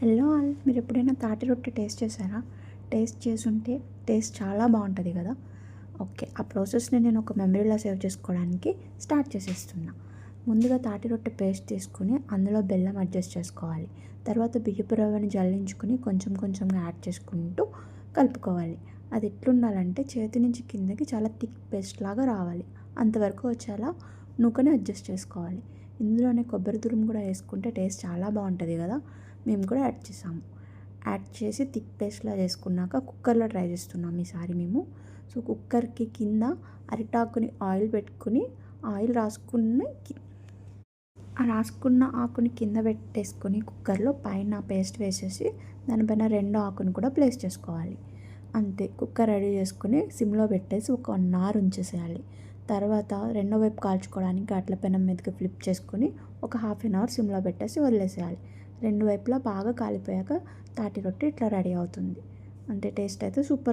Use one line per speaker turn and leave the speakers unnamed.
Hello all, మీరు ఎప్పుడైనా తాటి రొట్టె టేస్ట్ చేశారా? టేస్ట్ చేసుంటే టేస్ట్ చాలా బాగుంటుంది కదా. ఓకే, ఆ ప్రాసెస్ని నేను ఒక మెమరీలా సేవ్ చేసుకోవడానికి స్టార్ట్ చేసేస్తున్నా. ముందుగా తాటి రొట్టె పేస్ట్ తీసుకుని అందులో బెల్లం అడ్జస్ట్ చేసుకోవాలి. తర్వాత బియ్యపు రవ్వని జల్లించుకుని కొంచెం కొంచెంగా యాడ్ చేసుకుంటూ కలుపుకోవాలి. అది ఎట్లుండాలంటే చేతి నుంచి కిందకి చాలా థిక్ పేస్ట్ లాగా రావాలి. అంతవరకు వచ్చేలా నూకని అడ్జస్ట్ చేసుకోవాలి. ఇందులోనే కొబ్బరి తురుము కూడా వేసుకుంటే టేస్ట్ చాలా బాగుంటుంది కదా. మేము కూడా యాడ్ చేసాము. యాడ్ చేసి థిక్ పేస్ట్లా చేసుకున్నాక కుక్కర్లో ట్రై చేస్తున్నాం ఈసారి మేము. సో కుక్కర్కి కింద అరిటాకుని ఆయిల్ పెట్టుకుని ఆయిల్ రాసుకున్న ఆకుని కింద పెట్టేసుకొని కుక్కర్లో పైన పేస్ట్ వేసేసి దానిపైన రెండో ఆకుని కూడా ప్లేస్ చేసుకోవాలి. అంతే, కుక్కర్ రెడీ చేసుకుని సిమ్లో పెట్టేసి ఒక 1 అవర్ ఉంచేసేయాలి. తర్వాత రెండో వైపు కాల్చుకోవడానికి అట్ల పెనం మీదకి ఫ్లిప్ చేసుకుని ఒక 1/2 అవర్ సిమ్లో పెట్టేసి వదిలేసేయాలి. రెండు వైపులా బాగా కాలిపోయాక తాటి రొట్టె ఇట్లా రెడీ అవుతుంది. అంతే, టేస్ట్ అయితే సూపర్.